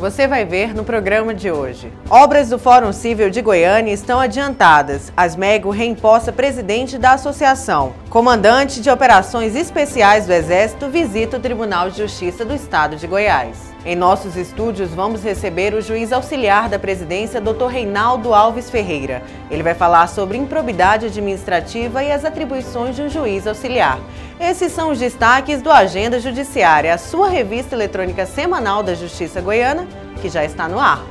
Você vai ver no programa de hoje. Obras do Fórum Cível de Goiânia estão adiantadas. Asmego reemposta presidente da associação. Comandante de Operações Especiais do Exército visita o Tribunal de Justiça do Estado de Goiás. Em nossos estúdios, vamos receber o juiz auxiliar da presidência, Dr. Reinaldo Alves Ferreira. Ele vai falar sobre improbidade administrativa e as atribuições de um juiz auxiliar. Esses são os destaques do Agenda Judiciária, a sua revista eletrônica semanal da Justiça Goiana, que já está no ar.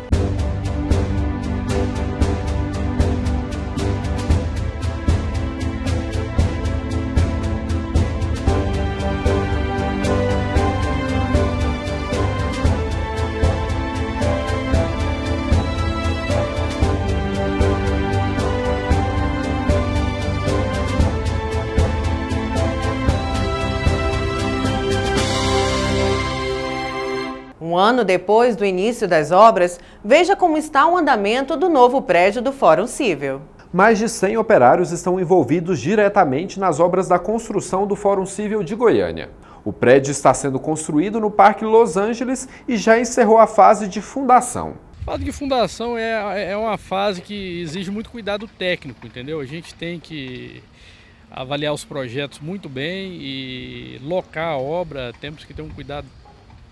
Um ano depois do início das obras, veja como está o andamento do novo prédio do Fórum Cível. Mais de 100 operários estão envolvidos diretamente nas obras da construção do Fórum Cível de Goiânia. O prédio está sendo construído no Parque Los Angeles e já encerrou a fase de fundação. A fase de fundação é uma fase que exige muito cuidado técnico, entendeu? A gente tem que avaliar os projetos muito bem e locar a obra, temos que ter um cuidado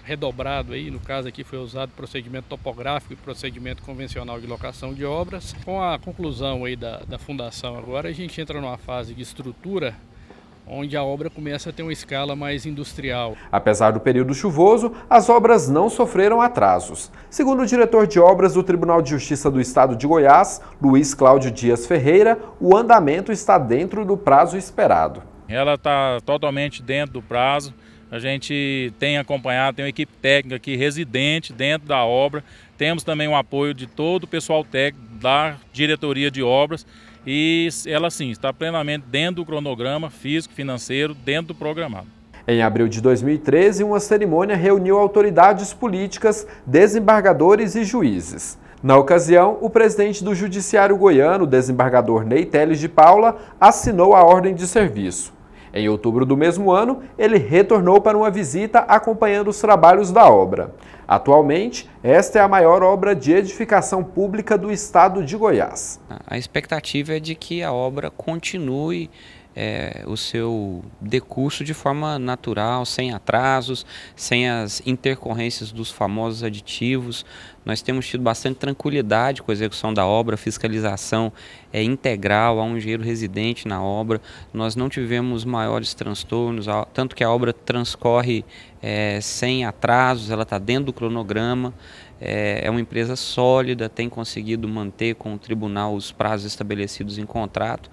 redobrado aí, no caso aqui foi usado procedimento topográfico e procedimento convencional de locação de obras. Com a conclusão aí da fundação agora, a gente entra numa fase de estrutura, onde a obra começa a ter uma escala mais industrial. Apesar do período chuvoso, as obras não sofreram atrasos. Segundo o diretor de obras do Tribunal de Justiça do Estado de Goiás, Luiz Cláudio Dias Ferreira, o andamento está dentro do prazo esperado. Ela está totalmente dentro do prazo. A gente tem acompanhado, tem uma equipe técnica aqui residente dentro da obra. Temos também o apoio de todo o pessoal técnico da diretoria de obras e ela sim está plenamente dentro do cronograma físico, financeiro, dentro do programado. Em abril de 2013, uma cerimônia reuniu autoridades políticas, desembargadores e juízes. Na ocasião, o presidente do Judiciário Goiano, o desembargador Ney Teles de Paula, assinou a ordem de serviço. Em outubro do mesmo ano, ele retornou para uma visita acompanhando os trabalhos da obra. Atualmente, esta é a maior obra de edificação pública do estado de Goiás. A expectativa é de que a obra continue o seu decurso de forma natural, sem atrasos, sem as intercorrências dos famosos aditivos. Nós temos tido bastante tranquilidade com a execução da obra, a fiscalização é integral, há um engenheiro residente na obra, nós não tivemos maiores transtornos, tanto que a obra transcorre sem atrasos, ela está dentro do cronograma, é uma empresa sólida, tem conseguido manter com o tribunal os prazos estabelecidos em contrato,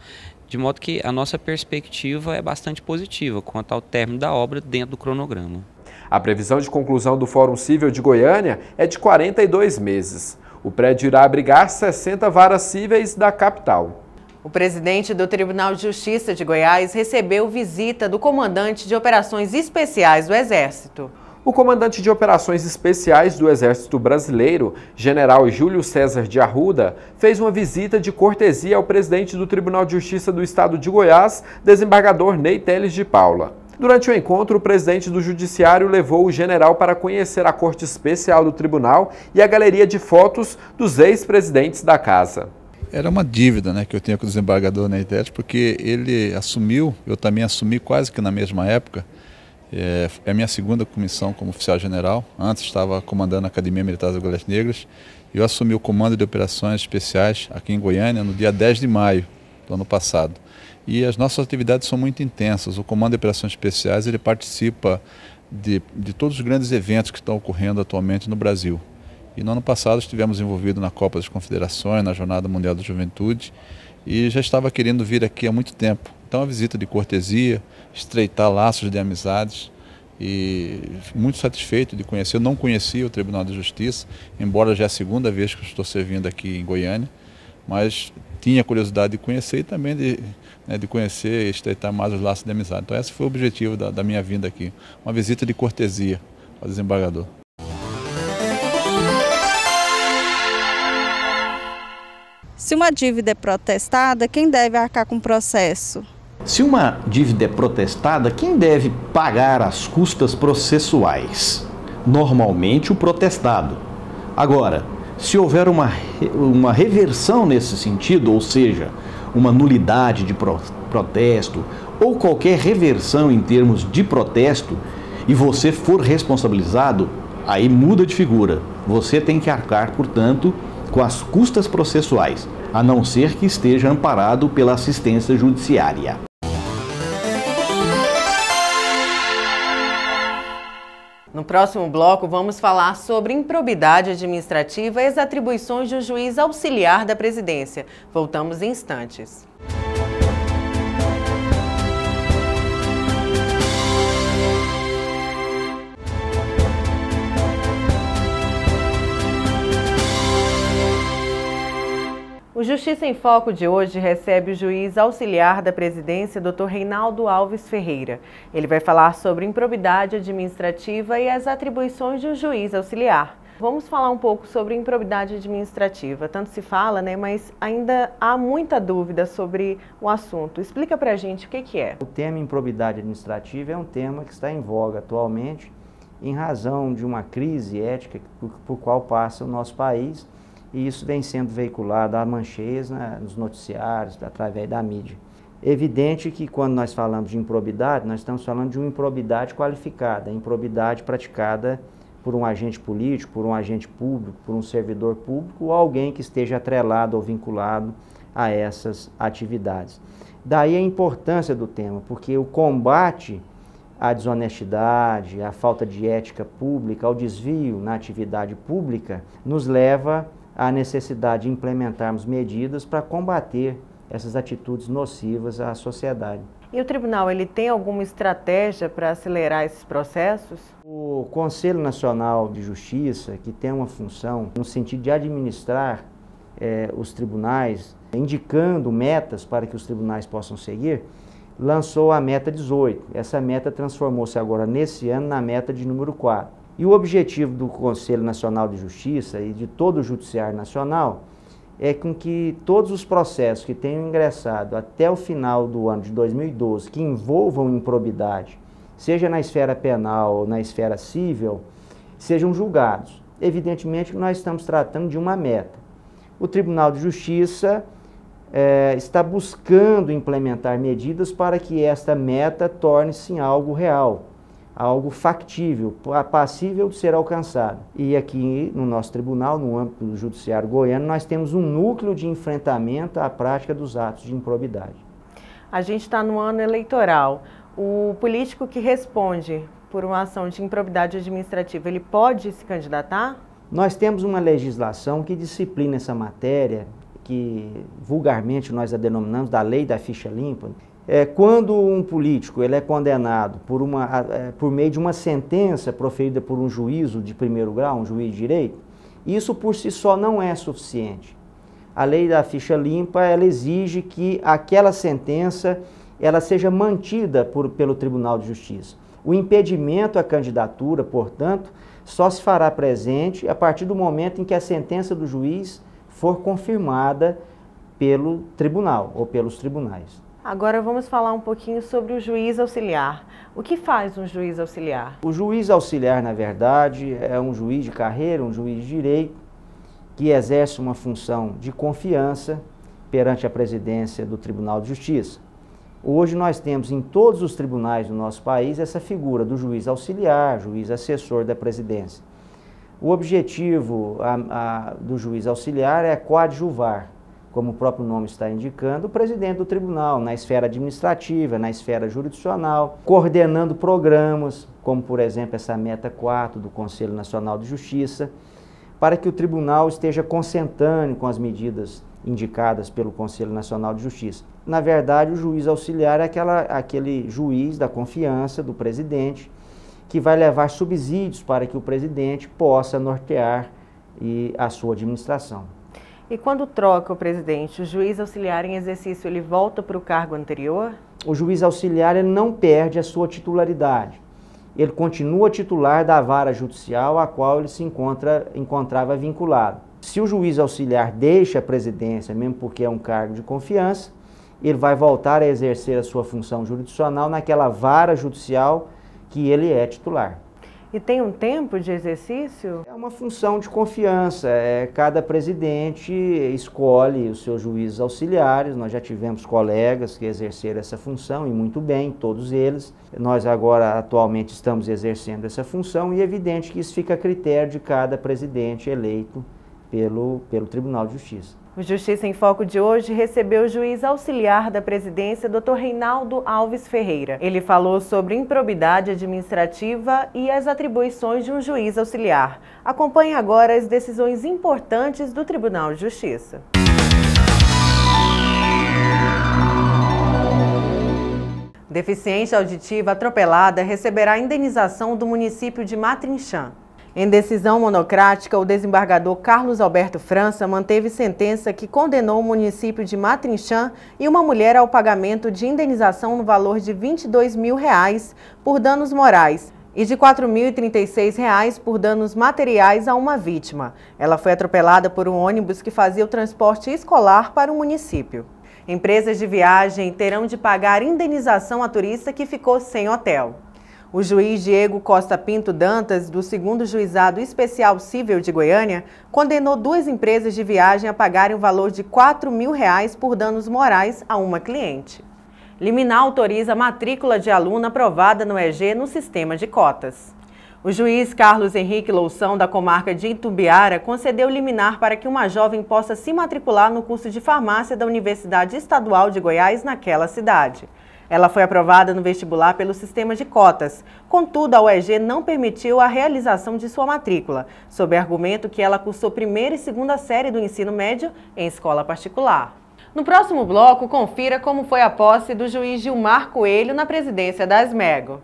de modo que a nossa perspectiva é bastante positiva quanto ao término da obra dentro do cronograma. A previsão de conclusão do Fórum Cível de Goiânia é de 42 meses. O prédio irá abrigar 60 varas cíveis da capital. O presidente do Tribunal de Justiça de Goiás recebeu visita do comandante de Operações Especiais do Exército. O comandante de Operações Especiais do Exército Brasileiro, General Júlio César de Arruda, fez uma visita de cortesia ao presidente do Tribunal de Justiça do Estado de Goiás, desembargador Ney Teles de Paula. Durante o encontro, o presidente do Judiciário levou o general para conhecer a Corte Especial do Tribunal e a galeria de fotos dos ex-presidentes da Casa. Era uma dívida, que eu tinha com o desembargador Ney Teles, porque ele assumiu, eu também assumi quase que na mesma época. É a minha segunda comissão como oficial general. Antes estava comandando a Academia Militar das Agulhas Negras. Eu assumi o comando de operações especiais aqui em Goiânia no dia 10 de maio do ano passado. E as nossas atividades são muito intensas. O comando de operações especiais ele participa de todos os grandes eventos que estão ocorrendo atualmente no Brasil. E no ano passado estivemos envolvidos na Copa das Confederações, na Jornada Mundial da Juventude, e já estava querendo vir aqui há muito tempo. Então, a visita de cortesia, estreitar laços de amizades e muito satisfeito de conhecer. Eu não conhecia o Tribunal de Justiça, embora já é a segunda vez que eu estou servindo aqui em Goiânia, mas tinha curiosidade de conhecer e também de conhecer e estreitar mais os laços de amizade. Então, esse foi o objetivo da minha vinda aqui, uma visita de cortesia ao desembargador. Se uma dívida é protestada, quem deve arcar com o processo? Se uma dívida é protestada, quem deve pagar as custas processuais? Normalmente o protestado. Agora, se houver uma reversão nesse sentido, ou seja, uma nulidade de protesto, ou qualquer reversão em termos de protesto, e você for responsabilizado, aí muda de figura. Você tem que arcar, portanto, com as custas processuais, a não ser que esteja amparado pela assistência judiciária. No próximo bloco, vamos falar sobre improbidade administrativa e as atribuições do juiz auxiliar da presidência. Voltamos em instantes. O Justiça em Foco de hoje recebe o juiz auxiliar da presidência, Dr. Reinaldo Alves Ferreira. Ele vai falar sobre improbidade administrativa e as atribuições do juiz auxiliar. Vamos falar um pouco sobre improbidade administrativa. Tanto se fala, né, mas ainda há muita dúvida sobre o assunto. Explica pra gente o que é. O tema improbidade administrativa é um tema que está em voga atualmente em razão de uma crise ética por qual passa o nosso país. E isso vem sendo veiculado a manchês, né, nos noticiários, através da mídia. É evidente que quando nós falamos de improbidade, nós estamos falando de uma improbidade qualificada, improbidade praticada por um agente político, por um agente público, por um servidor público ou alguém que esteja atrelado ou vinculado a essas atividades. Daí a importância do tema, porque o combate à desonestidade, à falta de ética pública, ao desvio na atividade pública, nos leva a necessidade de implementarmos medidas para combater essas atitudes nocivas à sociedade. E o tribunal, ele tem alguma estratégia para acelerar esses processos? O Conselho Nacional de Justiça, que tem uma função no sentido de administrar os tribunais, indicando metas para que os tribunais possam seguir, lançou a meta 18. Essa meta transformou-se agora nesse ano na meta de número 4. E o objetivo do Conselho Nacional de Justiça e de todo o Judiciário Nacional é com que todos os processos que tenham ingressado até o final do ano de 2012, que envolvam improbidade, seja na esfera penal ou na esfera civil, sejam julgados. Evidentemente que nós estamos tratando de uma meta. O Tribunal de Justiça está buscando implementar medidas para que esta meta torne-se em algo real, algo factível, passível de ser alcançado. E aqui no nosso tribunal, no âmbito do Judiciário Goiano, nós temos um núcleo de enfrentamento à prática dos atos de improbidade. A gente está no ano eleitoral. O político que responde por uma ação de improbidade administrativa, ele pode se candidatar? Nós temos uma legislação que disciplina essa matéria, que vulgarmente nós a denominamos da lei da ficha limpa. Quando um político ele é condenado por meio de uma sentença proferida por um juízo de primeiro grau, um juiz de direito, isso por si só não é suficiente. A lei da ficha limpa ela exige que aquela sentença ela seja mantida pelo Tribunal de Justiça. O impedimento à candidatura, portanto, só se fará presente a partir do momento em que a sentença do juiz for confirmada pelo tribunal ou pelos tribunais. Agora vamos falar um pouquinho sobre o juiz auxiliar. O que faz um juiz auxiliar? O juiz auxiliar, na verdade, é um juiz de carreira, um juiz de direito, que exerce uma função de confiança perante a presidência do Tribunal de Justiça. Hoje nós temos em todos os tribunais do nosso país essa figura do juiz auxiliar, juiz assessor da presidência. O objetivo do juiz auxiliar é coadjuvar, como o próprio nome está indicando, o presidente do tribunal, na esfera administrativa, na esfera jurisdicional, coordenando programas, como por exemplo essa meta 4 do Conselho Nacional de Justiça, para que o tribunal esteja consentâneo com as medidas indicadas pelo Conselho Nacional de Justiça. Na verdade, o juiz auxiliar é aquele juiz da confiança do presidente, que vai levar subsídios para que o presidente possa nortear a sua administração. E quando troca o presidente, o juiz auxiliar em exercício, ele volta para o cargo anterior? O juiz auxiliar ele não perde a sua titularidade. Ele continua titular da vara judicial a qual ele se encontrava vinculado. Se o juiz auxiliar deixa a presidência, mesmo porque é um cargo de confiança, ele vai voltar a exercer a sua função jurisdicional naquela vara judicial que ele é titular. E tem um tempo de exercício? É uma função de confiança. Cada presidente escolhe os seus juízes auxiliares. Nós já tivemos colegas que exerceram essa função e muito bem, todos eles. Nós agora atualmente estamos exercendo essa função e é evidente que isso fica a critério de cada presidente eleito pelo Tribunal de Justiça. O Justiça em Foco de hoje recebeu o juiz auxiliar da presidência, Dr. Reinaldo Alves Ferreira. Ele falou sobre improbidade administrativa e as atribuições de um juiz auxiliar. Acompanhe agora as decisões importantes do Tribunal de Justiça. Deficiente auditiva atropelada receberá indenização do município de Matrinchã. Em decisão monocrática, o desembargador Carlos Alberto França manteve sentença que condenou o município de Matrinchã e uma mulher ao pagamento de indenização no valor de R$ 22 mil por danos morais e de R$ 4.036 por danos materiais a uma vítima. Ela foi atropelada por um ônibus que fazia o transporte escolar para o município. Empresas de viagem terão de pagar indenização a turista que ficou sem hotel. O juiz Diego Costa Pinto Dantas, do 2º Juizado Especial Cível de Goiânia, condenou 2 empresas de viagem a pagarem o valor de R$ 4 mil por danos morais a uma cliente. Liminar autoriza a matrícula de aluno aprovada no EG no sistema de cotas. O juiz Carlos Henrique Loução, da comarca de Itumbiara, concedeu liminar para que uma jovem possa se matricular no curso de farmácia da Universidade Estadual de Goiás naquela cidade. Ela foi aprovada no vestibular pelo sistema de cotas. Contudo, a UEG não permitiu a realização de sua matrícula, sob argumento que ela cursou 1ª e 2ª série do ensino médio em escola particular. No próximo bloco, confira como foi a posse do juiz Gilmar Coelho na presidência da ASMEGO.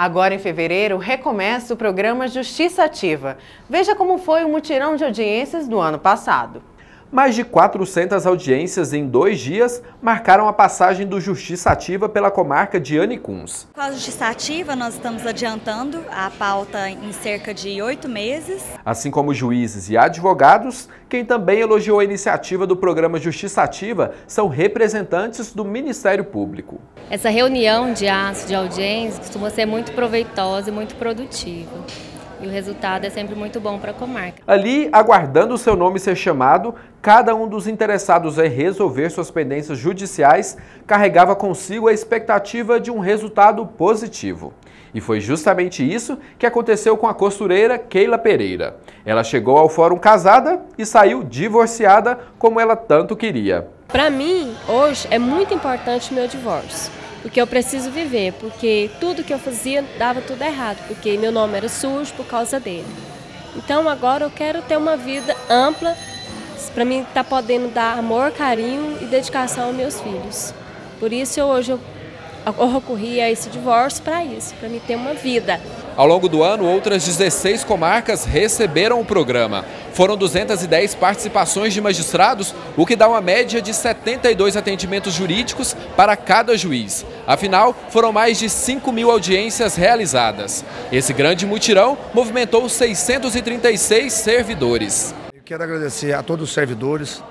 Agora, em fevereiro, recomeça o programa Justiça Ativa. Veja como foi o mutirão de audiências do ano passado. Mais de 400 audiências em 2 dias marcaram a passagem do Justiça Ativa pela comarca de Anicuns. Com a Justiça Ativa, nós estamos adiantando a pauta em cerca de 8 meses. Assim como juízes e advogados, quem também elogiou a iniciativa do programa Justiça Ativa são representantes do Ministério Público. Essa reunião de audiências costuma ser muito proveitosa e muito produtiva. E o resultado é sempre muito bom para a comarca. Ali, aguardando o seu nome ser chamado, cada um dos interessados em resolver suas pendências judiciais carregava consigo a expectativa de um resultado positivo. E foi justamente isso que aconteceu com a costureira Keila Pereira. Ela chegou ao fórum casada e saiu divorciada como ela tanto queria. Para mim, hoje, é muito importante o meu divórcio. Porque eu preciso viver, porque tudo que eu fazia dava tudo errado, porque meu nome era sujo por causa dele. Então agora eu quero ter uma vida ampla, para mim estar podendo dar amor, carinho e dedicação aos meus filhos. Por isso hoje eu recorri a esse divórcio para isso, para mim ter uma vida. Ao longo do ano, outras 16 comarcas receberam o programa. Foram 210 participações de magistrados, o que dá uma média de 72 atendimentos jurídicos para cada juiz. Afinal, foram mais de 5 mil audiências realizadas. Esse grande mutirão movimentou 636 servidores. Eu quero agradecer a todos os servidores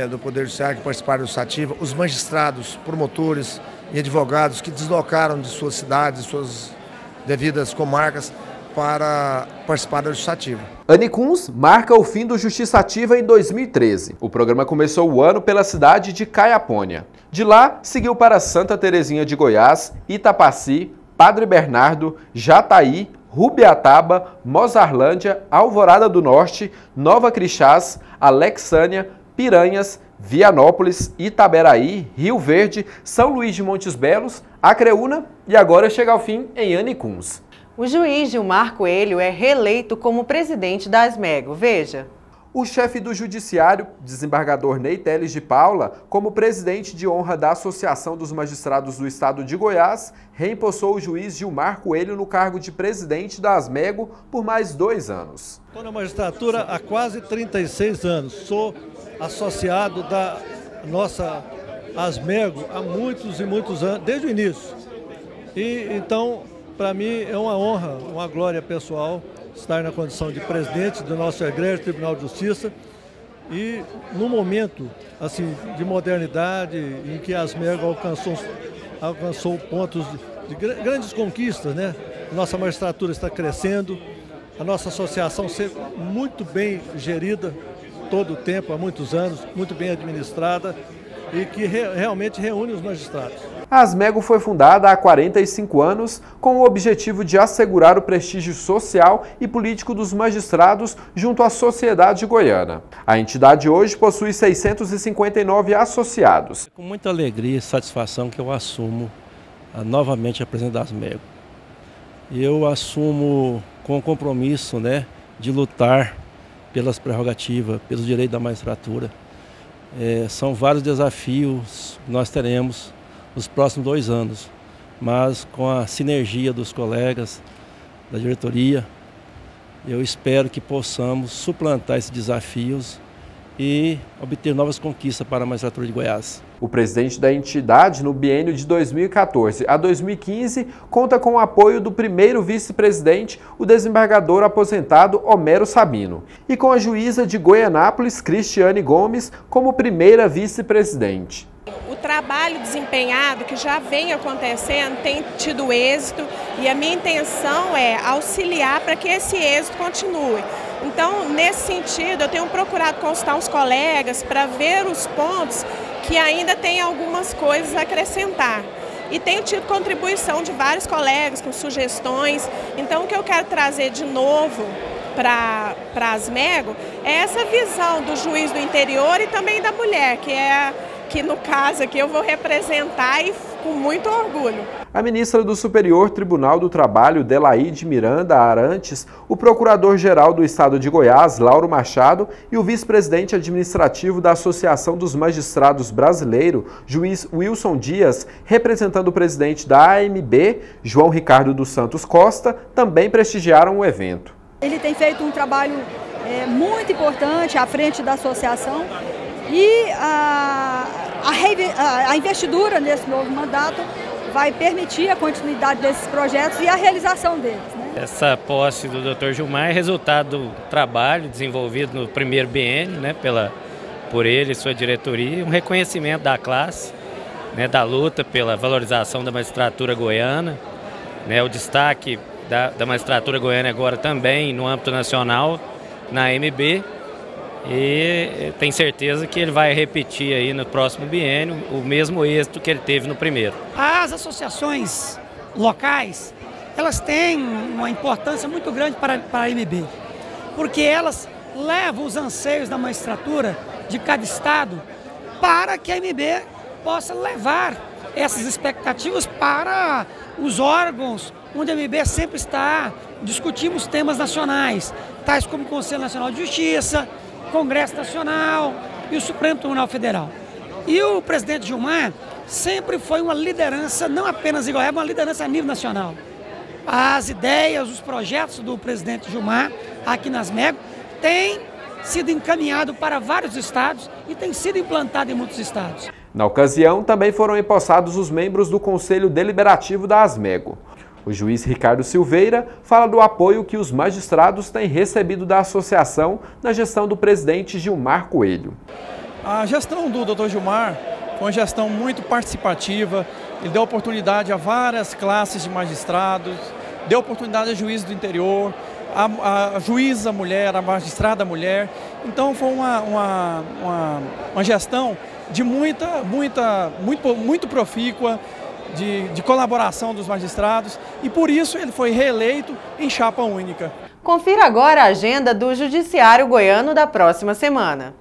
do Poder Judiciário que participaram do Justiça Ativa, os magistrados, promotores e advogados que deslocaram de suas cidades, de suas devidas comarcas para participar da Justiça Ativa. Anicuns marca o fim do Justiça Ativa em 2013. O programa começou o ano pela cidade de Caiapônia. De lá, seguiu para Santa Terezinha de Goiás, Itapaci, Padre Bernardo, Jataí, Rubiataba, Mozarlândia, Alvorada do Norte, Nova Crixás, Alexânia, Piranhas, Vianópolis, Itaberaí, Rio Verde, São Luís de Montes Belos, Acreúna e agora chega ao fim em Anicuns. O juiz Gilmar Coelho é reeleito como presidente da ASMEGO. Veja. O chefe do Judiciário, desembargador Ney Teles de Paula, como presidente de honra da Associação dos Magistrados do Estado de Goiás, reempossou o juiz Gilmar Coelho no cargo de presidente da ASMEGO por mais 2 anos. Estou na magistratura há quase 36 anos. Sou associado da nossa ASMEGO há muitos e muitos anos, desde o início. E então, para mim, é uma honra, uma glória pessoal estar na condição de presidente do nosso egrégio Tribunal de Justiça e no momento assim, de modernidade em que a Asmego alcançou pontos de grandes conquistas, né? Nossa magistratura está crescendo, a nossa associação sempre muito bem gerida todo o tempo, há muitos anos, muito bem administrada e que realmente reúne os magistrados. A Asmego foi fundada há 45 anos com o objetivo de assegurar o prestígio social e político dos magistrados junto à sociedade goiana. A entidade hoje possui 659 associados. Com muita alegria e satisfação que eu assumo novamente a presidência da Asmego. Eu assumo com o compromisso, né, de lutar pelas prerrogativas, pelos direitos da magistratura. São vários desafios que nós teremos nos próximos 2 anos, mas com a sinergia dos colegas da diretoria, eu espero que possamos suplantar esses desafios e obter novas conquistas para a magistratura de Goiás. O presidente da entidade, no biênio de 2014 a 2015, conta com o apoio do primeiro vice-presidente, o desembargador aposentado Homero Sabino, e com a juíza de Goianápolis, Cristiane Gomes, como primeira vice-presidente. O trabalho desempenhado que já vem acontecendo tem tido êxito e a minha intenção é auxiliar para que esse êxito continue. Então, nesse sentido, eu tenho procurado consultar os colegas para ver os pontos que ainda tem algumas coisas a acrescentar. E tenho tido contribuição de vários colegas com sugestões. Então, o que eu quero trazer de novo para a Asmego é essa visão do juiz do interior e também da mulher, que no caso aqui eu vou representar e com muito orgulho. A ministra do Superior Tribunal do Trabalho, Delaide Miranda Arantes, o procurador-geral do Estado de Goiás, Lauro Machado, e o vice-presidente administrativo da Associação dos Magistrados Brasileiro, juiz Wilson Dias, representando o presidente da AMB, João Ricardo dos Santos Costa, também prestigiaram o evento. Ele tem feito um trabalho muito importante à frente da associação e a investidura nesse novo mandato vai permitir a continuidade desses projetos e a realização deles, né? Essa posse do Dr. Gilmar é resultado do trabalho desenvolvido no primeiro biênio, né, por ele e sua diretoria, um reconhecimento da classe, né, da luta pela valorização da magistratura goiana, né, o destaque da magistratura goiana agora também no âmbito nacional, na AMB, e tem certeza que ele vai repetir aí no próximo biênio o mesmo êxito que ele teve no primeiro. As associações locais, elas têm uma importância muito grande para a AMB, porque elas levam os anseios da magistratura de cada estado para que a AMB possa levar essas expectativas para os órgãos onde a AMB sempre está. Discutimos temas nacionais, tais como o Conselho Nacional de Justiça, Congresso Nacional e o Supremo Tribunal Federal. E o presidente Gilmar sempre foi uma liderança, não apenas em Goiás, mas uma liderança a nível nacional. As ideias, os projetos do presidente Gilmar aqui na Asmego têm sido encaminhados para vários estados e têm sido implantados em muitos estados. Na ocasião, também foram empossados os membros do Conselho Deliberativo da Asmego. O juiz Ricardo Silveira fala do apoio que os magistrados têm recebido da associação na gestão do presidente Gilmar Coelho. A gestão do Dr. Gilmar foi uma gestão muito participativa, ele deu oportunidade a várias classes de magistrados, deu oportunidade a juízes do interior, a juíza mulher, a magistrada mulher. Então foi uma gestão de muito profícua, de colaboração dos magistrados, e por isso ele foi reeleito em chapa única. Confira agora a agenda do Judiciário Goiano da próxima semana.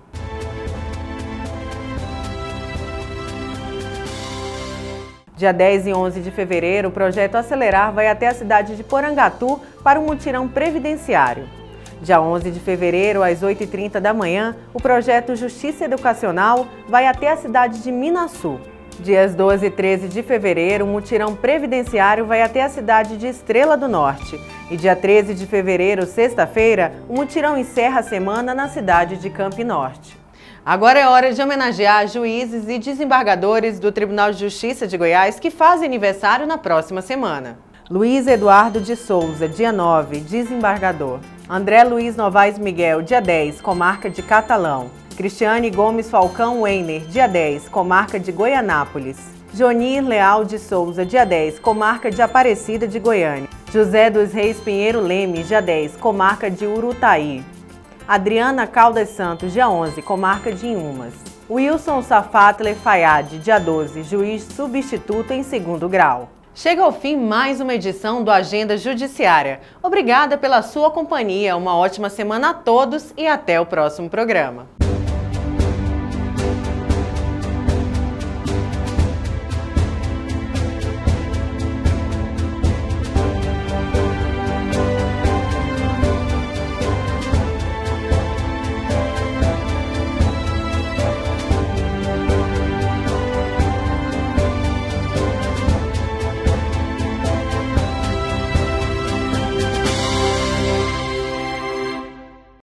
Dia 10 e 11 de fevereiro, o projeto Acelerar vai até a cidade de Porangatu para um mutirão previdenciário. Dia 11 de fevereiro, às 8h30 da manhã, o projeto Justiça Educacional vai até a cidade de Minaçu. Dias 12 e 13 de fevereiro, o mutirão previdenciário vai até a cidade de Estrela do Norte. E dia 13 de fevereiro, sexta-feira, o mutirão encerra a semana na cidade de Campo Norte. Agora é hora de homenagear juízes e desembargadores do Tribunal de Justiça de Goiás que fazem aniversário na próxima semana. Luiz Eduardo de Souza, dia 9, desembargador. André Luiz Novaes Miguel, dia 10, comarca de Catalão. Cristiane Gomes Falcão Weiner, dia 10, comarca de Goianápolis. Jonir Leal de Souza, dia 10, comarca de Aparecida de Goiânia. José dos Reis Pinheiro Leme, dia 10, comarca de Urutaí. Adriana Caldas Santos, dia 11, comarca de Inhumas. Wilson Safatler Fayad, dia 12, juiz substituto em 2º grau. Chega ao fim mais uma edição do Agenda Judiciária. Obrigada pela sua companhia, uma ótima semana a todos e até o próximo programa.